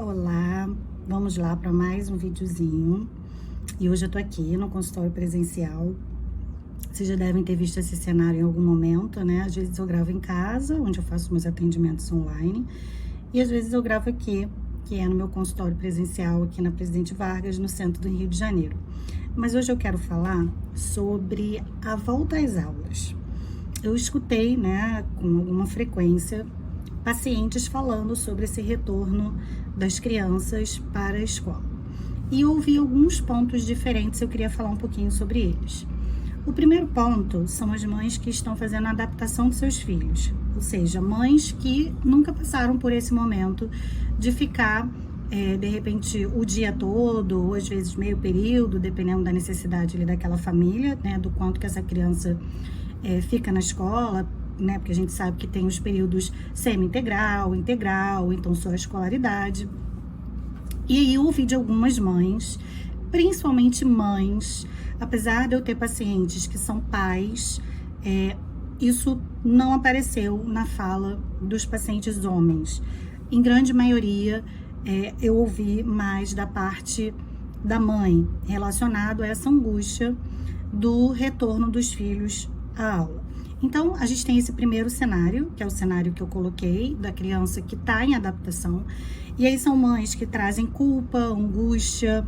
Olá, vamos lá para mais um videozinho. E hoje eu tô aqui no consultório presencial. Vocês já devem ter visto esse cenário em algum momento, né? Às vezes eu gravo em casa, onde eu faço meus atendimentos online. E às vezes eu gravo aqui, que é no meu consultório presencial, aqui na Presidente Vargas, no centro do Rio de Janeiro. Mas hoje eu quero falar sobre a volta às aulas. Eu escutei, né, com alguma frequência, pacientes falando sobre esse retorno das crianças para a escola. E eu ouvi alguns pontos diferentes, eu queria falar um pouquinho sobre eles. O primeiro ponto são as mães que estão fazendo a adaptação dos seus filhos, ou seja, mães que nunca passaram por esse momento de ficar, de repente, o dia todo, ou às vezes meio período, dependendo da necessidade ali daquela família, né, do quanto que essa criança fica na escola, né, porque a gente sabe que tem os períodos semi-integral, integral, então só a escolaridade. E aí eu ouvi de algumas mães, principalmente mães, apesar de eu ter pacientes que são pais, isso não apareceu na fala dos pacientes homens. Em grande maioria, eu ouvi mais da parte da mãe, relacionado a essa angústia do retorno dos filhos à aula. Então, a gente tem esse primeiro cenário, que é o cenário que eu coloquei, da criança que está em adaptação. E aí são mães que trazem culpa, angústia,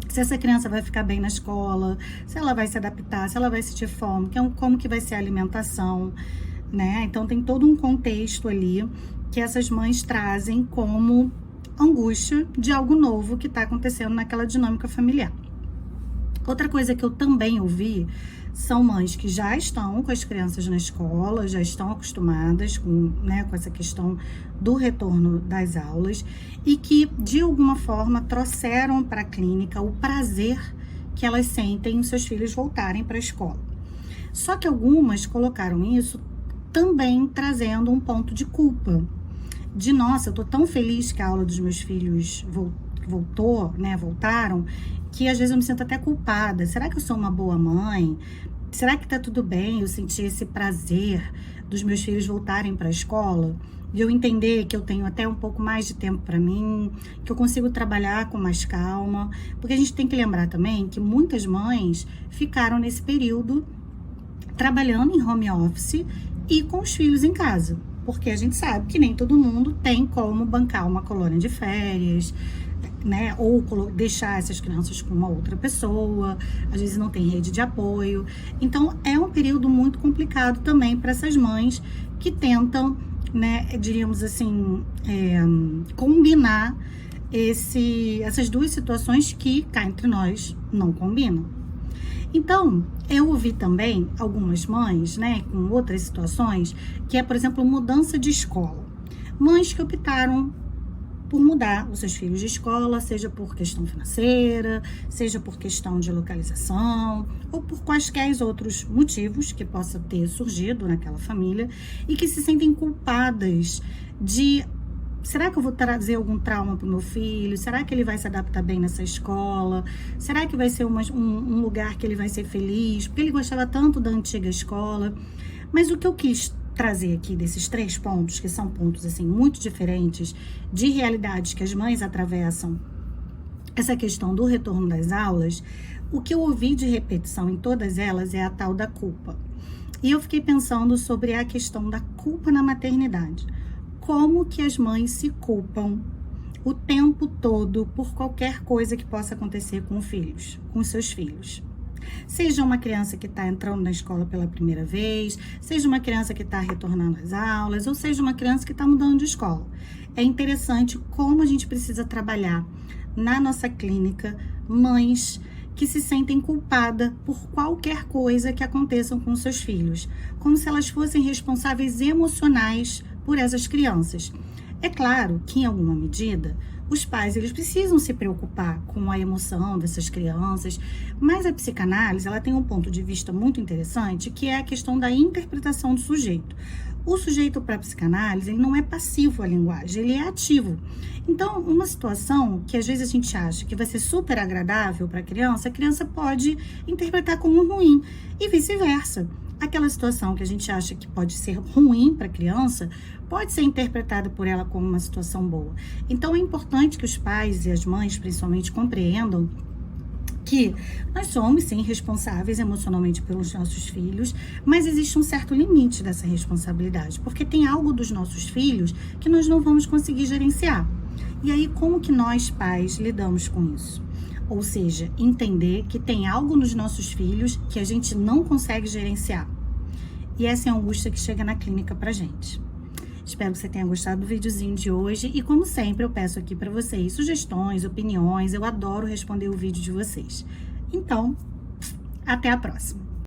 se essa criança vai ficar bem na escola, se ela vai se adaptar, se ela vai sentir fome, como que vai ser a alimentação, né? Então, tem todo um contexto ali que essas mães trazem como angústia de algo novo que está acontecendo naquela dinâmica familiar. Outra coisa que eu também ouvi são mães que já estão com as crianças na escola, já estão acostumadas com essa questão do retorno das aulas e que, de alguma forma, trouxeram para a clínica o prazer que elas sentem em seus filhos voltarem para a escola. Só que algumas colocaram isso também trazendo um ponto de culpa. De, nossa, eu tô tão feliz que a aula dos meus filhos voltaram, que às vezes eu me sinto até culpada. Será que eu sou uma boa mãe? Será que tá tudo bem eu sentir esse prazer dos meus filhos voltarem para a escola? E eu entender que eu tenho até um pouco mais de tempo para mim, que eu consigo trabalhar com mais calma. Porque a gente tem que lembrar também que muitas mães ficaram nesse período trabalhando em home office e com os filhos em casa. Porque a gente sabe que nem todo mundo tem como bancar uma colônia de férias, né? Ou deixar essas crianças com uma outra pessoa, às vezes não tem rede de apoio. Então, é um período muito complicado também para essas mães que tentam, né, diríamos assim, combinar essas duas situações que, cá entre nós, não combinam. Então, eu ouvi também algumas mães, né, com outras situações, que é, por exemplo, mudança de escola. Mães que optaram por mudar os seus filhos de escola, seja por questão financeira, seja por questão de localização, ou por quaisquer outros motivos que possa ter surgido naquela família, e que se sentem culpadas de... Será que eu vou trazer algum trauma para o meu filho? Será que ele vai se adaptar bem nessa escola? Será que vai ser um lugar que ele vai ser feliz? Porque ele gostava tanto da antiga escola. Mas o que eu quis trazer aqui desses 3 pontos, que são pontos assim muito diferentes de realidades que as mães atravessam, essa questão do retorno das aulas, o que eu ouvi de repetição em todas elas é a tal da culpa. E eu fiquei pensando sobre a questão da culpa na maternidade. Como que as mães se culpam o tempo todo por qualquer coisa que possa acontecer com os seus filhos. Seja uma criança que está entrando na escola pela primeira vez, seja uma criança que está retornando às aulas, ou seja uma criança que está mudando de escola. É interessante como a gente precisa trabalhar na nossa clínica mães que se sentem culpadas por qualquer coisa que aconteça com seus filhos, como se elas fossem responsáveis emocionais por essas crianças. É claro que, em alguma medida, os pais eles precisam se preocupar com a emoção dessas crianças, mas a psicanálise ela tem um ponto de vista muito interessante, que é a questão da interpretação do sujeito. O sujeito para a psicanálise ele não é passivo à linguagem, ele é ativo. Então, uma situação que às vezes a gente acha que vai ser super agradável para a criança pode interpretar como ruim e vice-versa. aquela situação que a gente acha que pode ser ruim para a criança, pode ser interpretada por ela como uma situação boa. Então, é importante que os pais e as mães, principalmente, compreendam que nós somos, sim, responsáveis emocionalmente pelos nossos filhos, mas existe um certo limite dessa responsabilidade, porque tem algo dos nossos filhos que nós não vamos conseguir gerenciar. E aí, como que nós, pais, lidamos com isso? Ou seja, entender que tem algo nos nossos filhos que a gente não consegue gerenciar. E essa é a angústia que chega na clínica pra gente. Espero que você tenha gostado do videozinho de hoje e, como sempre, eu peço aqui para vocês sugestões, opiniões, eu adoro responder o vídeo de vocês. Então, até a próxima!